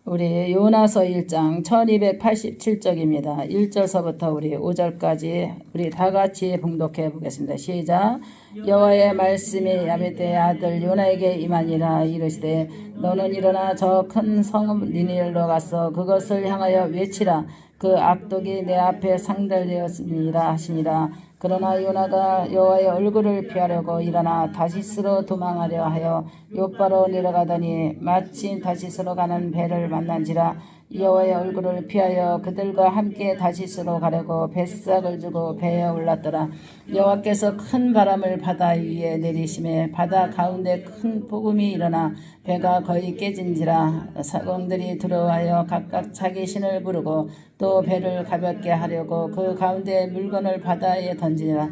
우리 요나서 1장 1287쪽입니다. 1절서부터 우리 5절까지 우리 다 같이 봉독해 보겠습니다. 시작. 여호와의 말씀이 야베떼의 아들 요나에게 임하니라. 이르시되 너는 일어나 저 큰 성 니느웨로 가서 그것을 향하여 외치라. 그 악독이 내 앞에 상달되었으니라 하시니라. 그러나 요나가 여호와의 얼굴을 피하려고 일어나 다시스로 도망하려 하여 욥바로 내려가더니 마침 다시스로 가는 배를 만난지라. 여호와의 얼굴을 피하여 그들과 함께 다시스로 가려고 뱃삭을 주고 배에 올랐더라. 여호와께서 큰 바람을 바다 위에 내리심에 바다 가운데 큰 폭음이 일어나 배가 거의 깨진지라. 사공들이 들어와여 각각 자기 신을 부르고 또 배를 가볍게 하려고 그 가운데 물건을 바다에 던지니라.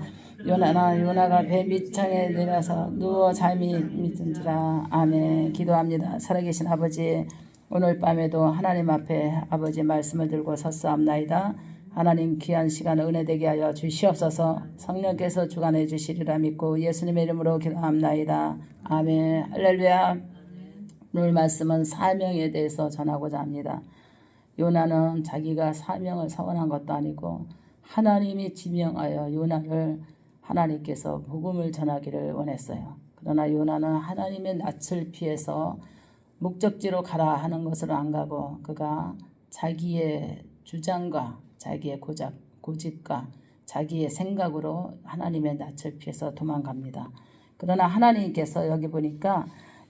요나가 배 밑창에 내려서 누워 잠이 믿은지라. 아멘. 기도합니다. 살아계신 아버지, 오늘 밤에도 하나님 앞에 아버지 말씀을 들고 섰사옵나이다. 하나님 귀한 시간 은혜되게 하여 주시옵소서. 성령께서 주관해 주시리라 믿고 예수님의 이름으로 기도합나이다. 아멘. 할렐루야. 오늘 말씀은 사명에 대해서 전하고자 합니다. 요나는 자기가 사명을 서원한 것도 아니고 하나님이 지명하여 요나를 하나님께서 복음을 전하기를 원했어요. 그러나 요나는 하나님의 낯을 피해서 목적지로 가라 하는 것으로 안 가고 그가 자기의 주장과 자기의 고집과 자기의 생각으로 하나님의 낯을 피해서 도망갑니다. 그러나 하나님께서 여기 보니까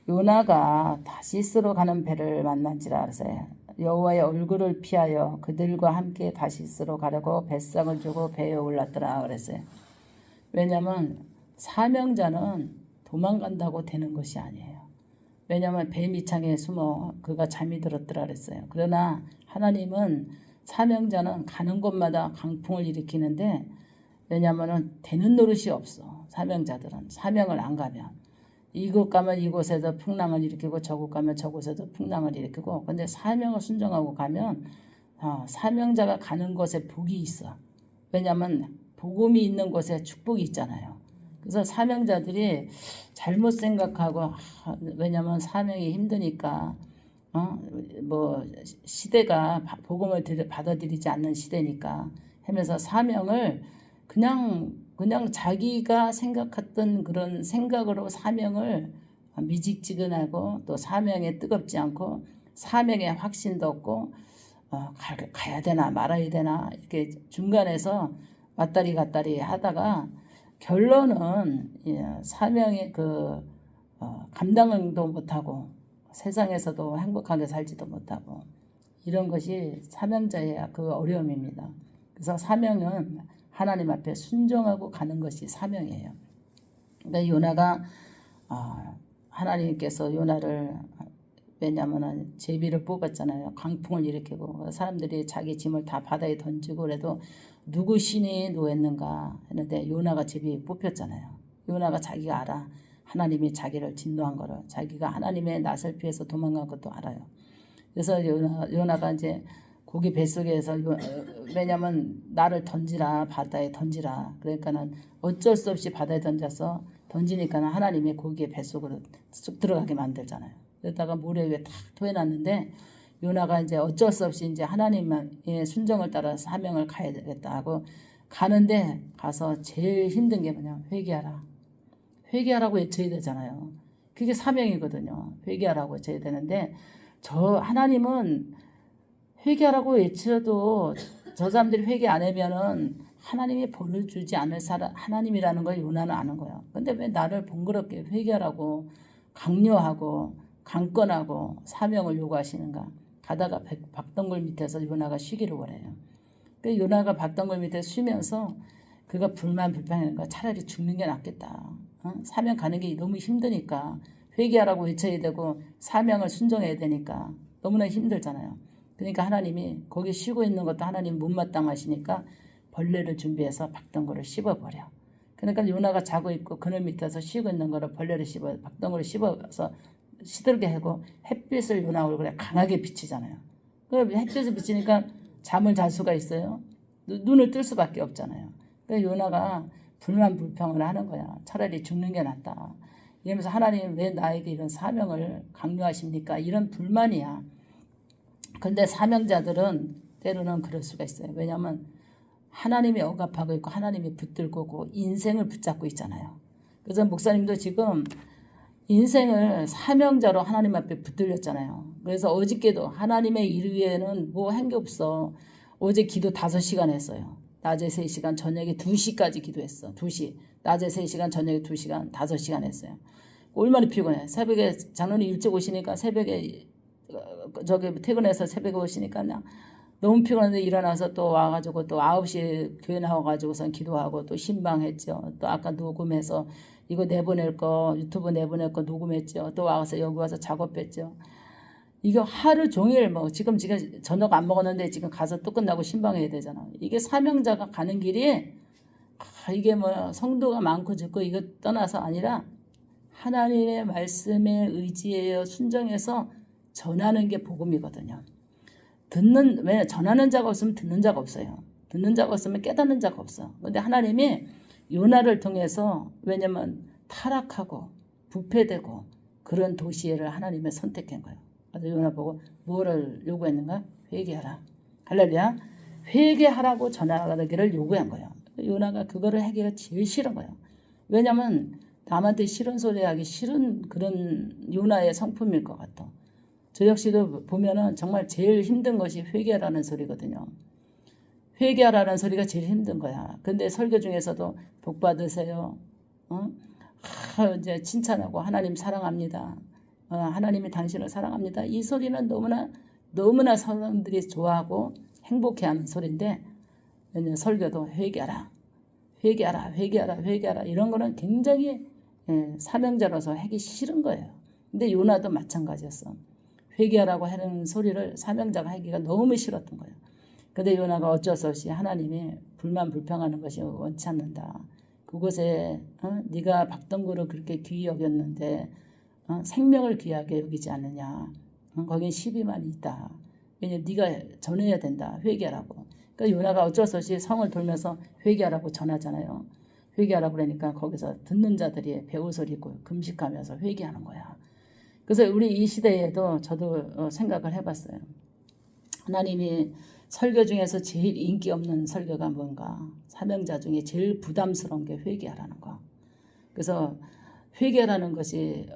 요나가 다시스로 가는 배를 만난지라 그랬어요. 여호와의 얼굴을 피하여 그들과 함께 다시스로 가려고 뱃삭을 주고 배에 올랐더라 그랬어요. 왜냐하면 사명자는 도망간다고 되는 것이 아니에요. 왜냐하면 배 밑창에 숨어 그가 잠이 들었더라 그랬어요. 그러나 하나님은 사명자는 가는 곳마다 강풍을 일으키는데, 왜냐하면 되는 노릇이 없어. 사명자들은 사명을 안 가면 이곳 가면 이곳에서 풍랑을 일으키고 저곳 가면 저곳에서 풍랑을 일으키고, 근데 사명을 순종하고 가면 사명자가 가는 곳에 복이 있어. 왜냐하면 복음이 있는 곳에 축복이 있잖아요. 그래서 사명자들이 잘못 생각하고 왜냐하면 사명이 힘드니까 뭐 시대가 복음을 받아들이지 않는 시대니까 하면서 사명을 그냥 자기가 생각했던 그런 생각으로 사명을 미직지근하고 또 사명에 뜨겁지 않고 사명에 확신도 없고 가야 되나 말아야 되나 이렇게 중간에서 왔다리 갔다리 하다가 결론은 사명의 감당도 못하고 세상에서도 행복하게 살지도 못하고 이런 것이 사명자의 그 어려움입니다. 그래서 사명은 하나님 앞에 순종하고 가는 것이 사명이에요. 그러니까 요나가 하나님께서 요나를, 왜냐하면 제비를 뽑았잖아요. 강풍을 일으키고 사람들이 자기 짐을 다 바다에 던지고 그래도 누구 신이 노했는가 했는데 요나가 제비 뽑혔잖아요. 요나가 자기가 알아. 하나님이 자기를 진노한 거를, 자기가 하나님의 낯을 피해서 도망간 것도 알아요. 그래서 요나가 이제 고기 뱃속에서 왜냐면 나를 던지라, 바다에 던지라. 그러니까는 어쩔 수 없이 바다에 던지니까 하나님의 고기의 뱃속으로 쑥 들어가게 만들잖아요. 그러다가 모래 위에 탁 토해놨는데 요나가 이제 어쩔 수 없이 이제 하나님의 순정을 따라 사명을 가야 되겠다 하고 가는데, 가서 제일 힘든 게 뭐냐면 회개하라고 외쳐야 되잖아요. 그게 사명이거든요. 회개하라고 외쳐야 되는데 저 하나님은 회개하라고 외쳐도 저 사람들이 회개 안 하면은 하나님이 벌을 주지 않을 사람 하나님이라는 걸 요나는 아는 거예요. 근데 왜 나를 번거롭게 회개하라고 강요하고 강권하고 사명을 요구하시는가? 가다가 박덩굴 밑에서 요나가 쉬기를 원해요. 그 요나가 박덩굴 밑에 쉬면서 그가 불만불평하는 거야. 차라리 죽는 게 낫겠다. 사명 가는 게 너무 힘드니까 회개하라고 외쳐야 되고 사명을 순종해야 되니까 너무나 힘들잖아요. 그러니까 하나님이 거기 쉬고 있는 것도 하나님 못마땅하시니까 벌레를 준비해서 박덩굴을 씹어버려. 그러니까 요나가 자고 있고 그늘 밑에서 쉬고 있는 거를 벌레를 씹어 박덩굴을 씹어서 시들게 하고 햇빛을 요나 얼굴에 강하게 비치잖아요. 그럼 햇빛을 비치니까 잠을 잘 수가 있어요? 눈을 뜰 수밖에 없잖아요. 그래서 요나가 불만불평을 하는 거야. 차라리 죽는 게 낫다. 이러면서 하나님 왜 나에게 이런 사명을 강요하십니까? 이런 불만이야. 근데 사명자들은 때로는 그럴 수가 있어요. 왜냐하면 하나님이 억압하고 있고 하나님이 붙들고 인생을 붙잡고 있잖아요. 그래서 목사님도 지금 인생을 사명자로 하나님 앞에 붙들렸잖아요. 그래서 어저께도 하나님의 일 위에는 뭐 한 게 없어. 어제 기도 5시간 했어요. 낮에 3시간, 저녁에 2시까지 기도했어. 2시. 낮에 3시간, 저녁에 2시간, 5시간 했어요. 얼마나 피곤해. 새벽에 장로님 일찍 오시니까 새벽에 저기 퇴근해서 새벽에 오시니까 그냥 너무 피곤한데 일어나서 또 와가지고 또 9시에 교회 나와가지고선 기도하고 또 신방했죠. 또 아까 녹음해서 이거 내보낼 거 유튜브 내보낼 거 녹음했죠. 또 와서 여기 와서 작업했죠. 이거 하루 종일 뭐 지금 저녁 안 먹었는데 지금 가서 또 끝나고 신방해야 되잖아. 이게 사명자가 가는 길이 이게 뭐 성도가 많고 적고 이거 떠나서 아니라 하나님의 말씀에 의지하여 순종해서 전하는 게 복음이거든요. 왜 전하는 자가 없으면 듣는 자가 없어요. 듣는 자가 없으면 깨닫는 자가 없어. 근데 하나님이 요나를 통해서 왜냐면 타락하고 부패되고 그런 도시를 하나님이 선택한 거예요. 그래서 요나 보고 뭐를 요구했는가? 회개하라. 할렐루야. 회개하라고 전하기를 요구한 거예요. 요나가 그거를 하기가 제일 싫은 거예요. 왜냐면 남한테 싫은 소리 하기 싫은 그런 요나의 성품일 것 같아. 저 역시도 보면은 정말 제일 힘든 것이 회개하라는 소리거든요. 회개하라는 소리가 제일 힘든 거야. 근데 설교 중에서도 복 받으세요. 이제 칭찬하고 하나님 사랑합니다. 하나님이 당신을 사랑합니다. 이 소리는 너무나 사람들이 좋아하고 행복해하는 소리인데 설교도 회개하라, 회개하라, 회개하라, 회개하라 이런 거는 굉장히 사명자로서 하기 싫은 거예요. 근데 요나도 마찬가지였어. 회개하라고 하는 소리를 사명자가 하기가 너무 싫었던 거예요. 근데 요나가 어쩔 수 없이 하나님이 불평하는 것이 원치 않는다. 그곳에 네가 박덩구를 그렇게 귀히 여겼는데 생명을 귀하게 여기지 않느냐. 거긴 12만이 있다. 왜냐면 네가 전해야 된다. 회개하라고. 그러니까 요나가 어쩔 수 없이 성을 돌면서 회개하라고 전하잖아요. 회개하라고 그러니까 거기서 듣는 자들이 배울 소리 있고 금식하면서 회개하는 거야. 그래서 우리 이 시대에도 저도 생각을 해봤어요. 하나님이 설교 중에서 제일 인기 없는 설교가 뭔가? 사명자 중에 제일 부담스러운 게 회개하라는 거. 그래서 회개라는 것이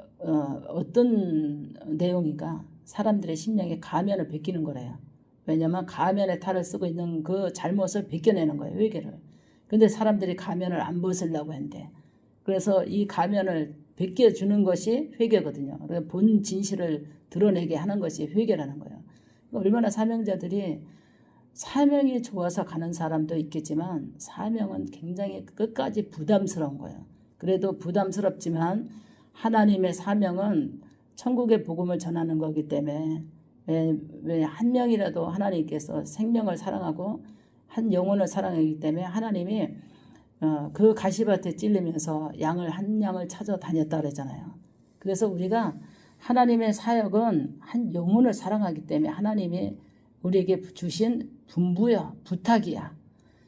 어떤 내용인가? 사람들의 심령에 가면을 벗기는 거래요. 왜냐하면 가면의 탈을 쓰고 있는 그 잘못을 벗겨내는 거예요. 회개를. 근데 사람들이 가면을 안 벗으려고 했는데 그래서 이 가면을 벗겨주는 것이 회개거든요. 그러니까 본 진실을 드러내게 하는 것이 회개라는 거예요. 얼마나 사명자들이 사명이 좋아서 가는 사람도 있겠지만 사명은 굉장히 끝까지 부담스러운 거예요. 그래도 부담스럽지만 하나님의 사명은 천국의 복음을 전하는 거기 때문에 왜 한 명이라도 하나님께서 생명을 사랑하고 한 영혼을 사랑하기 때문에 하나님이 그 가시밭에 찔리면서 한 양을 찾아다녔다 그러잖아요. 그래서 우리가 하나님의 사역은 한 영혼을 사랑하기 때문에 하나님이 우리에게 주신 분부야, 부탁이야.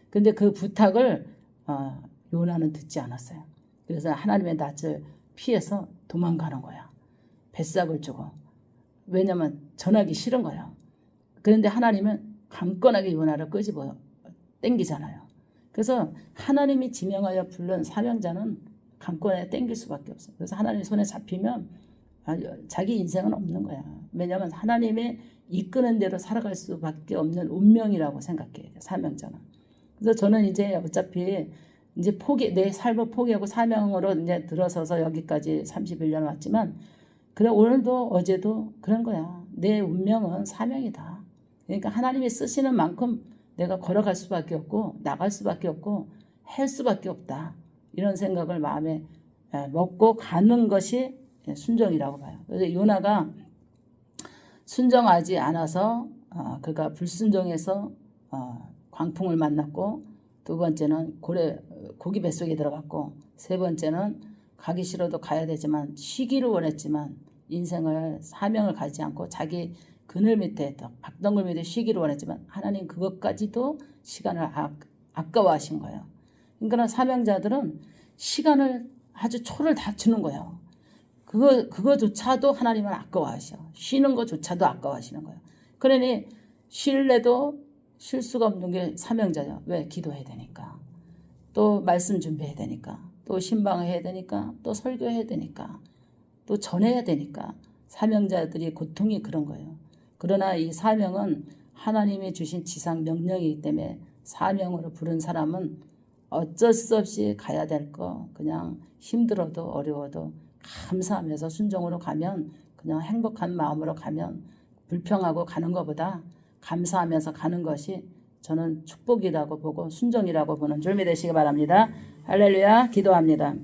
근데 그 부탁을 요나는 듣지 않았어요. 그래서 하나님의 낯을 피해서 도망가는 거야. 뱃삭을 주고. 왜냐면 전하기 싫은 거야. 그런데 하나님은 강건하게 요나를 끄집어 땡기잖아요. 그래서 하나님이 지명하여 부른 사명자는 강권에 땡길 수밖에 없어요. 그래서 하나님 손에 잡히면 자기 인생은 없는 거야. 왜냐하면 하나님의 이끄는 대로 살아갈 수밖에 없는 운명이라고 생각해요. 사명자는. 그래서 저는 이제 어차피 이제 내 삶을 포기하고 사명으로 이제 들어서서 여기까지 31년 왔지만 그래 오늘도 어제도 그런 거야. 내 운명은 사명이다. 그러니까 하나님이 쓰시는 만큼 내가 걸어갈 수밖에 없고 나갈 수밖에 없고 할 수밖에 없다. 이런 생각을 마음에 먹고 가는 것이 순종이라고 봐요. 그래서 요나가 순종하지 않아서 그가 불순종해서 광풍을 만났고 두 번째는 고기 뱃속에 들어갔고 세 번째는 가기 싫어도 가야 되지만 쉬기를 원했지만 인생을 사명을 가지 않고 자기 그늘 밑에 박덩굴 밑에 쉬기를 원했지만 하나님 그것까지도 시간을 아까워하신 거예요. 그러니까 사명자들은 시간을 아주 초를 다 주는 거예요. 그거조차도 하나님은 아까워하셔. 쉬는 것조차도 아까워하시는 거예요. 그러니 쉴래도 쉴 수가 없는 게 사명자죠. 왜? 기도해야 되니까. 또 말씀 준비해야 되니까. 또 신방해야 되니까. 또 설교해야 되니까. 또 전해야 되니까. 사명자들이 고통이 그런 거예요. 그러나 이 사명은 하나님이 주신 지상 명령이기 때문에 사명으로 부른 사람은 어쩔 수 없이 가야 될 거 그냥 힘들어도 어려워도 감사하면서 순종으로 가면 그냥 행복한 마음으로 가면 불평하고 가는 것보다 감사하면서 가는 것이 저는 축복이라고 보고 순종이라고 보는 줄 믿으시기 바랍니다. 할렐루야. 기도합니다.